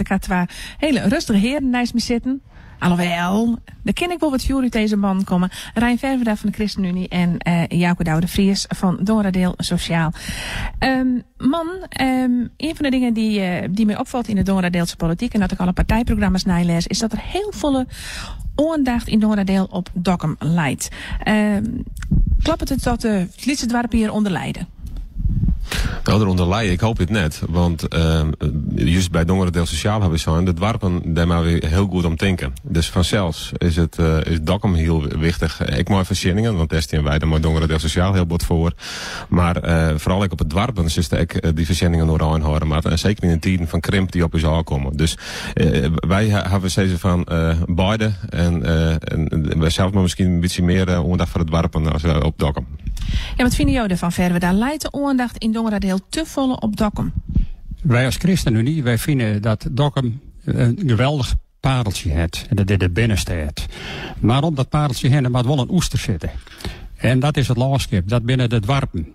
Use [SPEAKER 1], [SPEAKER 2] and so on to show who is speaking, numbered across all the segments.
[SPEAKER 1] Er gaat twee hele rustige heren naast me zitten. Alhoewel, daar ken ik wel wat vuur uit deze man komen. Rijn Verweda van de ChristenUnie en Jouke Douwe de Vries van Dongeradeel Sociaal. Een van de dingen die mij opvalt in de Dongradeelse politiek, en dat ik alle partijprogramma's nalees, is dat er heel volle aandacht in Dongeradeel op Dokkum leidt. Klopt het dat de Lietse dwarpen hier onder lijden?
[SPEAKER 2] Nou, eronder lijden, ik hoop het net. Want juist bij Dongeradeel Sociaal hebben we zijn, de dwarpen, daar maar weer heel goed om denken. Dus vanzelfs is Dokkum heel wichtig. Ik mooi voorzieningen, want daar staan wij dan maar Dongeradeel Sociaal heel bot voor. Maar vooral ik op het dwarpen, is ik die voorzieningen nog aanhouden. Maar en zeker in de tijden van krimp die op ons aankomen. Dus wij hebben steeds van beide. En wij zelf maar misschien een beetje meer aandacht voor het dwarpen als op Dokkum.
[SPEAKER 1] Ja, wat vinden jullie ervan, Verweda? Leidt de aandacht in Dongeradeel te volle op Dokkum?
[SPEAKER 3] Wij als ChristenUnie, wij vinden dat Dokkum een geweldig pareltje heeft. En dat is de binnenstad. Maar op dat pareltje heen moet wel een oester zitten. En dat is het landschap, dat binnen de dwarpen.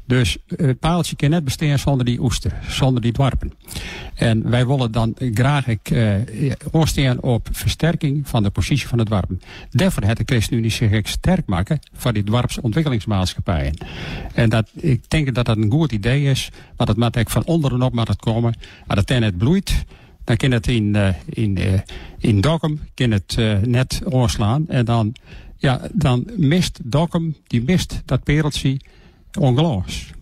[SPEAKER 3] Dus het pareltje kan net bestaan zonder die oester, zonder die dwarpen. En wij willen dan graag oorstaan op versterking van de positie van de dwarpen. Daarvoor heeft de ChristenUnie zich sterk maken voor die dwarpsontwikkelingsmaatschappijen. En ik denk dat dat een goed idee is, maar dat moet van onderop moet het komen. Als het net bloeit, dan kan het in Dokkum net oorslaan. En dan mist Dokkum, die pareltje ongeloos.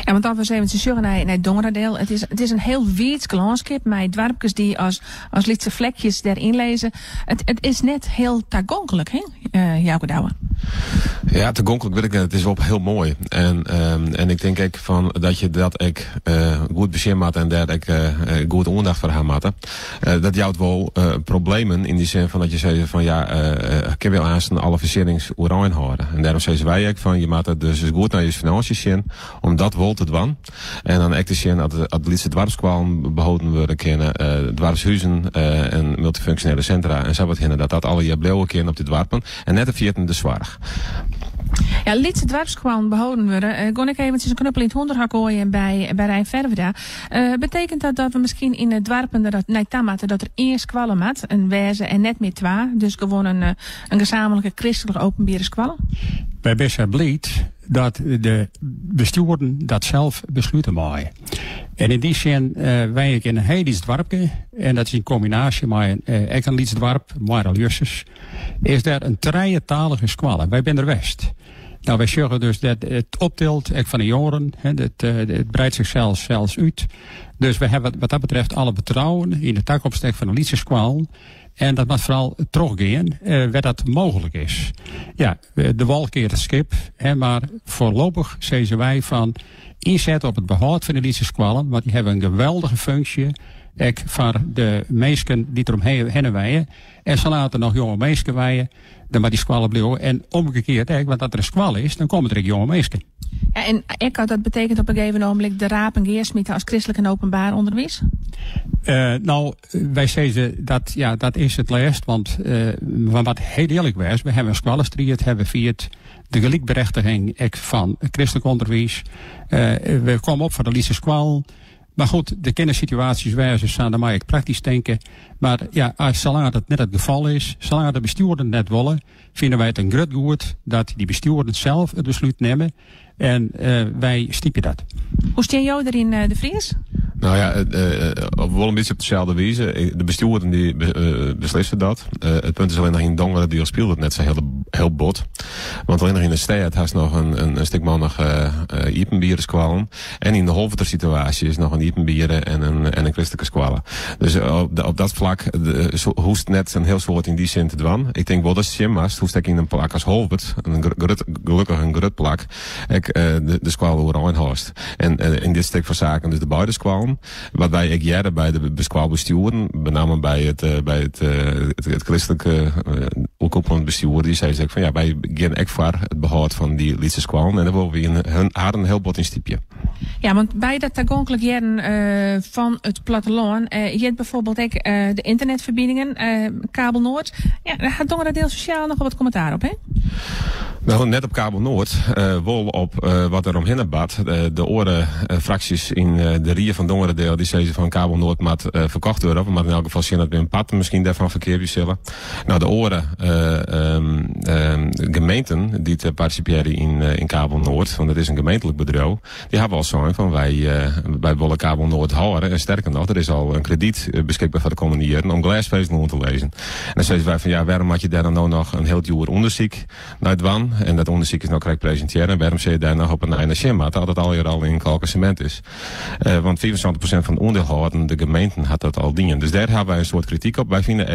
[SPEAKER 1] Ja, want dan was even te zeggen naar Dongeradeel. Het is een heel wierd landschap met dwarpjes die als lietse vlekjes daarin lezen. Het is net heel toegankelijk, hè, Jouke Douwe?
[SPEAKER 2] Ja, toegankelijk weet ik net. Het is wel heel mooi. En ik denk ook van dat je dat goed bezien maakt en dat ik goed aandacht voor haar maakt. Dat jouwt wel problemen in die zin van dat je zei van ik heb wel aanstaan alle verzekeringen houden. En daarom zeggen wij ook van je maakt het dus goed naar je financiën zien om dat wel te doen. En dan echt te zien dat de lietse dwarpskwalen behouden worden kunnen, dwarpshuizen en multifunctionele centra en zo wat hinnen dat alle jaar blijven kunnen op de dwarpen en net de vierten de zwaar.
[SPEAKER 1] Ja, lietse dwarpskwalen behouden worden. Gon ik eventjes een knuppel in het honderhak gooien bij Rijn Verweda. Betekent dat we misschien in het dwarpen dat er één squallen maat, een wijze en net meer twee, dus gewoon een gezamenlijke christelijke openbare squallen?
[SPEAKER 3] Wij best blij dat de bestuurden dat zelf besluiten maken. En in die zin, wij in een heel dwarpje, en dat is in combinatie met een lietsdwarp, maar Jussus, is daar een trijentalige squallen. Wij zijn er West. Nou, wij zeggen dus dat het optilt van de jongeren, het breidt zich zelfs uit. Dus we hebben wat dat betreft alle vertrouwen in de takopstek van de lietse squal. En dat moet vooral teruggaan, waar dat mogelijk is. Ja, de wal keert het schip, maar voorlopig zeggen wij van inzet op het behoud van de lietse squallen, want die hebben een geweldige functie. Ook voor de meesken die er omheen wijden. En ze laten nog jonge meesken wijden, dan maar die squallen blijven. En omgekeerd, want dat er een squal is, dan komen er ook jonge meesken.
[SPEAKER 1] Ja, en dat betekent op een gegeven moment de raap en geersmieten als christelijk en openbaar onderwijs?
[SPEAKER 3] Nou, wij zeggen dat is het laatst, want wat heel eerlijk was, we hebben een squallenstrijd, hebben viert de gelijkberechtiging van christelijk onderwijs. We komen op voor de lietse squal. Maar goed, de kindersituaties wijzen staan, daar mag ik praktisch denken. Maar ja, als zolang dat net het geval is, zolang de bestuurders net willen, vinden wij het een groot goed dat die bestuurders zelf het besluit nemen. En wij stiepen dat.
[SPEAKER 1] Hoe steen jou erin, de Vries?
[SPEAKER 2] Nou ja, wel een beetje op dezelfde wijze. De bestuurden die beslissen dat. Het punt is alleen nog in Dongeradeel speelt het net zo heel bot. Want alleen nog in de stad has nog een stuk mannig iepenbierenskwallen. En in de Holverter situatie is nog een iepenbieren en een christelijke squallen. Dus op dat vlak hoest net een heel soort in die zin te doen. Ik denk wel dat Jim was, hoest ik in een plak als Holvert, gelukkig een grut plak, de squallen oranje host. En in dit stuk van zaken dus de beide squallen. Wat wij ook jaren bij de squalbesturen, met name bij het christelijke opkomend bestuur, die zei van ja, wij gaan echt voor het behoud van die lietse squallen en dan willen we in een heel bot in stiepje.
[SPEAKER 1] Ja, want bij dat toegankelijk jaren van het platteland, je hebt bijvoorbeeld ook de internetverbindingen, Kabel Noord. Ja, daar gaat Dongeradeel Sociaal nog wat commentaar op, hè?
[SPEAKER 2] Nou, net op Kabel Noord, wol op wat er omheen bad. De andere fracties in de Rie van Dongeredeel, die zeggen van Kabel Noord moet verkocht worden. Maar in elk geval zien dat we een pad misschien daarvan verkeerd zullen. Nou, de andere gemeenten die te participeren in Kabel Noord, want het is een gemeentelijk bedrijf, die hebben al zo'n van wij willen Kabel Noord houden. En sterker nog, er is al een krediet beschikbaar voor de komende jaren om glasvezel te lezen. En dan zeggen wij van ja, waarom had je daar dan nou nog een heel duur onderzoek naar het en dat onderzoek is nou correct presenteren. En waarom zit je daar nog op een NSM dat het al in kalkcement is. Want 74% van de onderhouden, de gemeenten had dat al dienen. Dus daar hebben wij een soort kritiek op. Wij vinden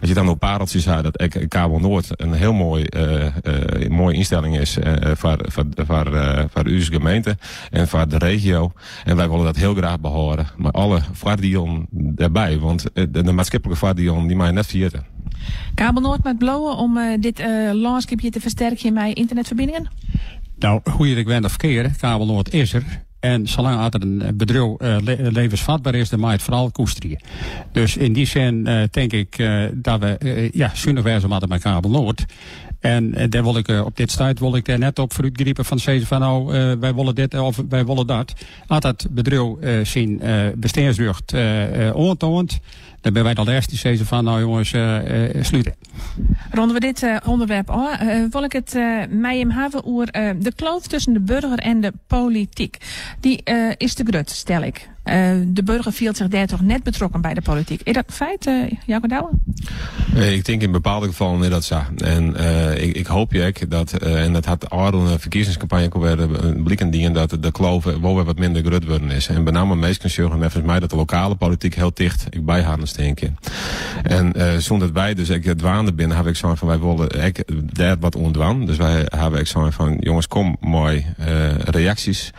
[SPEAKER 2] als je dan op pareltjes had, dat Kabel Noord een heel mooie instelling is voor uw gemeente en voor de regio. En wij willen dat heel graag behouden. Maar alle voordelen daarbij, want de maatschappelijke voordelen die mij net vierten.
[SPEAKER 1] Kabel Noord met blauwen om dit landschapje te versterken met internetverbindingen?
[SPEAKER 3] Nou, hoe je het went of keer, Kabel Noord is er. En zolang er een bedrijf levensvatbaar is, dan mag je het vooral koesteren. Dus in die zin denk ik dat we zuinig wijzen moeten met Kabel Noord. En daar wil ik op dit stuit wil ik daar net op vooruitgriepen van zeggen van nou, wij willen dit of wij willen dat. Als dat bedrijf zijn bestaansrecht aantoont, dan ben wij de laatste die zeggen van nou jongens, sluiten.
[SPEAKER 1] Ronden we dit onderwerp af, wil ik het mij hem hebben over de kloof tussen de burger en de politiek. Die is te groot, stel ik. De burger voelt zich daar toch net betrokken bij de politiek. Is dat een feit, Jacob Douwe?
[SPEAKER 2] Ik denk in bepaalde gevallen is dat zo. En ik hoop dat, en dat had al een verkiezingscampagne werden blikken dienen, dat de kloof wel weer wat minder groot worden is. En met name meestal zorgen volgens mij dat de lokale politiek heel dicht bij haar steken. En zonder dat wij dus het dwaande binnen, heb ik zo van wij willen daar wat ondwan. Dus wij hebben zo van jongens, kom mooi reacties.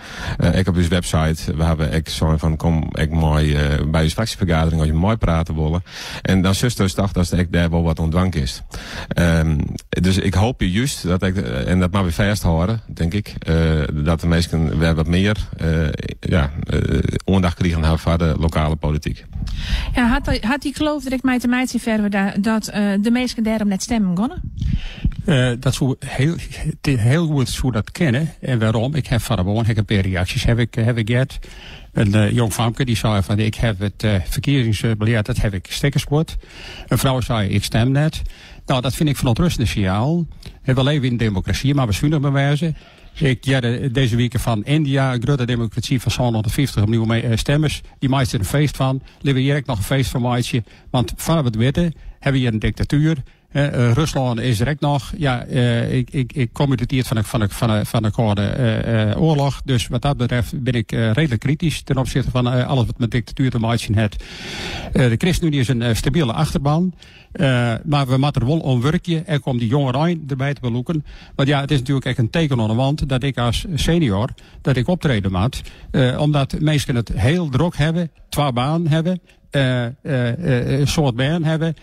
[SPEAKER 2] Ik op uw website, we hebben zo van kom ik mooi bij uw fractievergadering als je mooi praten willen. En dan zuster dacht dat ik daar wel wat ontdwank is. Dus ik hoop je juist dat ik, en dat mag weer vasthouden, denk ik, dat de mensen weer wat meer aandacht krijgen hebben voor de lokale politiek.
[SPEAKER 1] Ja, had die geloof dat ik mij te meidje verder dat de mensen daarom net stemmen konden?
[SPEAKER 3] Dat zou heel goed zou dat kennen. En waarom? Ik heb van een paar reacties heb ik gehad. Een jong vrouwke die zei van ik heb het verkiezingsbeleid, dat heb ik stickers kort. Een vrouw zei ik stem net. Nou, dat vind ik verontrustend signaal. We leven in democratie, maar we zullen bewijzen. Ik jette deze week van India, een grote democratie van 250 miljoen stemmers. Die maakt er een feest van. Liever hier nog een feest van maatje. Want vanaf het weten hebben we hier een dictatuur. Rusland is direct nog. Ja, ik kom uit het tijd van de Koude Oorlog. Dus wat dat betreft ben ik redelijk kritisch ten opzichte van alles wat met dictatuur te maken heeft. De ChristenUnie is een stabiele achterban. Maar we moeten er wel om werken. En om die jongeren erbij te beloeken. Want ja, het is natuurlijk echt een teken aan de wand dat ik als senior dat ik optreden moet. Omdat mensen het heel druk hebben, 2 banen hebben. Een soort baan hebben,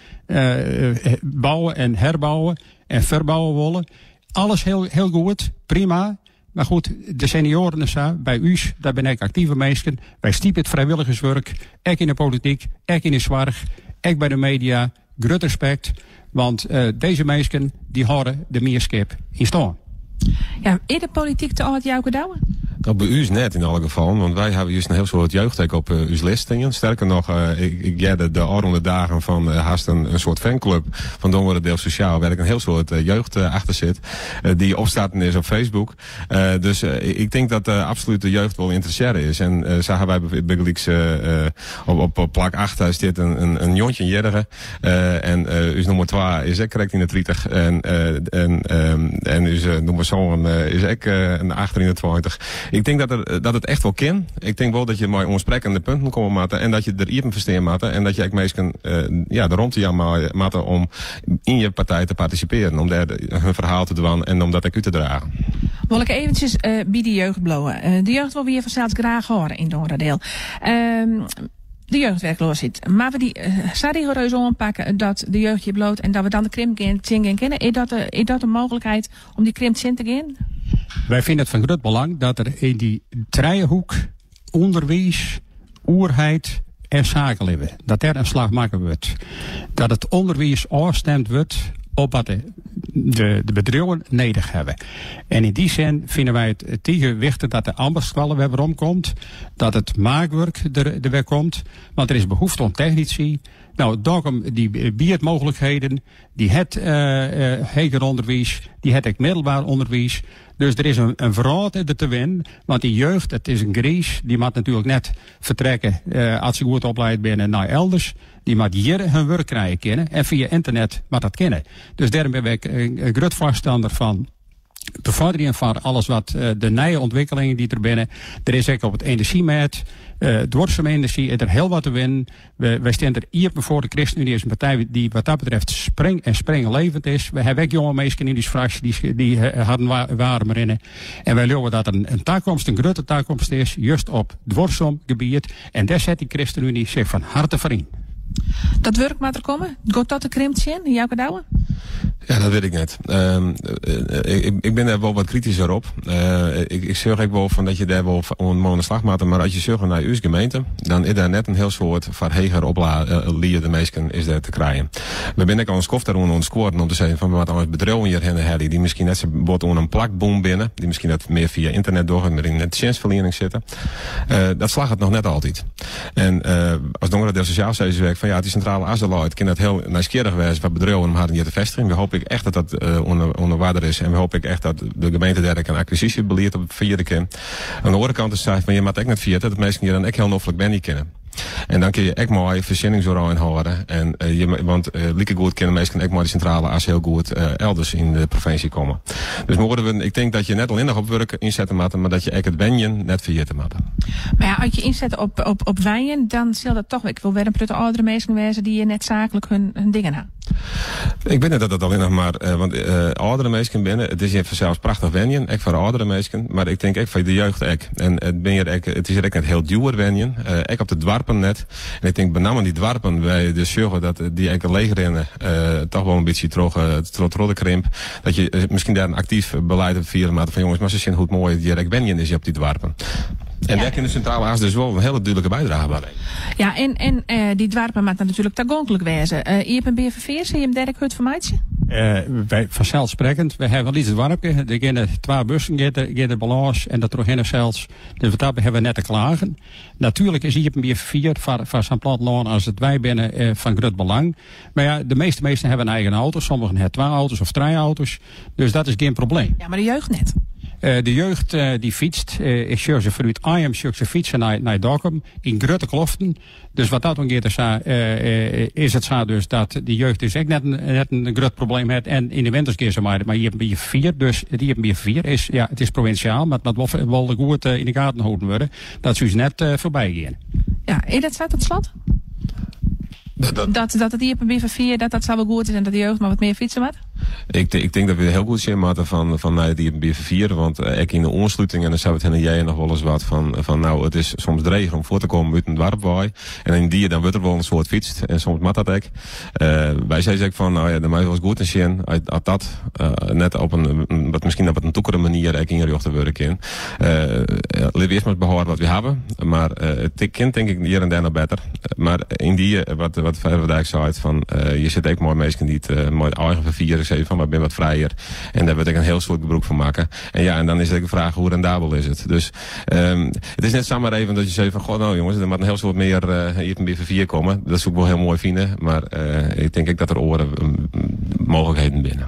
[SPEAKER 3] bouwen en herbouwen en verbouwen willen. Alles heel goed, prima. Maar goed, de senioren bij u, daar ben ik actieve mensen. Wij stiepen het vrijwilligerswerk, ik in de politiek, ik in de zorg, ik bij de media. Groot respect, want deze mensen die houden de meerskip in stand.
[SPEAKER 1] Ja, is de politiek te oud, Jacob Douwe?
[SPEAKER 2] Nou, bij u is net in alle gevallen, want wij hebben juist een heel soort jeugdhek op uw listingen. Sterker nog, ik jette de oude dagen van haast een soort fanclub van Dongeredeel Sociaal, waar ik een heel soort jeugd achter zit, die opstarten is op Facebook. Dus ik denk dat absoluut de jeugd wel interesseren is. En zagen wij bij op plak 8 is dit een jontje jerige. En uw nummer 2 is ik correct in de 30. En uw nummer zoon is ik een 8 in de 20. Ik denk dat het echt wel kan. Ik denk wel dat je mooi ontsprekende punten komen maken en dat je er even verstehen moet en dat je ook mensen de rondte jou maakt om in je partij te participeren, om daar hun verhaal te doen en om dat ook u te dragen.
[SPEAKER 1] Wil ik eventjes bij de jeugd blowen. De jeugd wil weer vanzelfs graag horen in Dongeredeel. De jeugdwerkloosheid. Maar we die zo rigoureus aanpakken dat de jeugd je bloot en dat we dan de krimp gaan kennen. Is dat een mogelijkheid om die krimp in te gaan?
[SPEAKER 3] Wij vinden het van groot belang dat er in die trijenhoek onderwijs, oerheid en zakenleven, dat er een slag maken wordt. Dat het onderwijs afgestemd wordt op wat de de bedrijven nodig hebben. En in die zin vinden wij het tegenwichtig dat de ambachtskwallen weer omkomt, dat het maakwerk er weer komt, want er is behoefte aan technici. Nou, daarom die biedt mogelijkheden, die het heger onderwijs, die het ook middelbaar onderwijs. Dus er is een verhaal er te winnen, want die jeugd, het is een gries, die moet natuurlijk net vertrekken als ze goed opgeleid zijn naar elders. Die moet hier hun werk krijgen kennen en via internet moet dat kennen. Dus daarom ben ik een groot voorstander van bevordering van alles wat de nieuwe ontwikkelingen die er binnen. Er is ook op het energiemarkt, duurzame energie, er heel wat te winnen. Wij staan er hier voor de ChristenUnie is een partij die wat dat betreft springlevend is. We hebben ook jonge mensen in die fractie die hadden waren erin. En wij geloven dat er een toekomst, een grote toekomst is, juist op duurzaam gebied. En daar zet die ChristenUnie zich van harte voor in.
[SPEAKER 1] Dat werk moet er komen? Gaat dat de krimptje in jouw Douwe?
[SPEAKER 2] Ja, dat weet ik net. Ik ben daar wel wat kritischer op. Ik zeg ook wel van dat je daar wel een slag maakt. Maar als je zorgt naar uw gemeente, dan is daar net een heel soort verheger opladen mensen is daar te krijgen. We zijn ook al een skof daar onder scoren om te zeggen van wat anders bedrijven hier hebben die misschien net zo wordt onder een plakboom binnen, die misschien net meer via internet doorgaan, maar in net chanceverlening zitten. Dat slag het nog net altijd. En als Dongeradeel Sociaal Zeeswerk van ja, die centrale Azeloid kan het heel nieuwsgierig wezen wat bedrijven om hadden hier te vestigen. We hopen echt dat dat onder waarde is. En we hopen echt dat de gemeente daar een acquisitiebeleid op vierde keer. Aan de andere kant is het van je moet echt net vieren dat mensen hier dan echt heel noffelijk ben niet kennen. En dan kun je echt mooi verzinning zo inhouden. En want lieke goed kunnen mensen echt mooi die centrale as heel goed elders in de provincie komen. Dus ik denk dat je net alleen nog op werk inzetten moet, maar dat je echt het wenjen net vergeten moet.
[SPEAKER 1] Maar ja, als je inzet op wijnen, dan zal dat toch, ik wil weer een prutte oudere mensen wezen die net zakelijk hun dingen hebben.
[SPEAKER 2] Ik ben net dat alleen nog maar, want oudere mensen binnen, het is hier vanzelfs prachtig wenjen, echt voor oudere mensen, maar ik denk echt voor de jeugd ook. En het is er echt net heel duur wenjen, echt op de dwarpen net. En ik denk met name die dwarpen, wij dus zorgen dat die enkele leegrennen toch wel een beetje trotrodde krimp, dat je misschien daar een actief beleid op vieren maakt van jongens, maar ze zien hoe mooi die rek wenjen is op die dwarpen. En daar kan de centrale aas dus wel een hele duidelijke bijdrage bij.
[SPEAKER 1] Ja, en die dwarpen maakt natuurlijk tagonkelijk wezen. Je hebt een BVV, zie je hem Dirk Hut van Maatje?
[SPEAKER 3] Wij vanzelfsprekend, we hebben wel iets dwarpje. Er gaan 2 bussen, gaat de balans en dat terug zelfs. Dus wat dat hebben we net te klagen. Natuurlijk is hier een BVV van zijn platteland als het wij binnen van groot belang. Maar ja, de meeste mensen hebben een eigen auto. Sommigen hebben 2 auto's of 3 auto's. Dus dat is geen probleem.
[SPEAKER 1] Ja, maar de jeugd net.
[SPEAKER 3] De jeugd die fietst, ik zie ze vanuit Arnhem fietsen naar Dokkum in grote kloften. Dus wat dat ongeveer is het zo dus dat de jeugd dus echt net een groot probleem heeft. En in de winters keer ze maar je hebt een 4, dus die hebben een 4 is ja, het is provinciaal, maar het moet wel goed in de gaten houden worden. Dat ze net voorbij gaan. Ja,
[SPEAKER 1] en dat staat tot slot? Dat het hier op een BV4, dat zou wel goed is en dat de jeugd maar wat meer fietsen moet?
[SPEAKER 2] Ik denk dat we heel goed zien maken van die op BV4, want ik in de ontsluiting en dan zou het hen jij nog wel eens wat van nou het is soms dreig om voor te komen uit een dwarpwaai en in die dan wordt er wel een soort fietst en soms mat dat ook. Wij zeggen van nou ja, dan moet je wel eens goed zien als dat net op wat misschien op een toekere manier in te werken in. Laten we eerst maar behouden wat we hebben, maar het kind denk ik hier en daar nog beter. Maar in die wat Verwerdijk zei van je zit ook mooi mensen die het mooi eigen vervieren zeggen van maar ben wat vrijer en daar wil ik een heel soort gebruik van maken. En ja, en dan is het ook de vraag hoe rendabel is het. Dus het is net zomaar even dat je zegt van god nou jongens, er moet een heel soort meer hier op een BV4 komen. Dat is ook wel heel mooi vinden, maar ik denk ook dat er oren mogelijkheden binnen.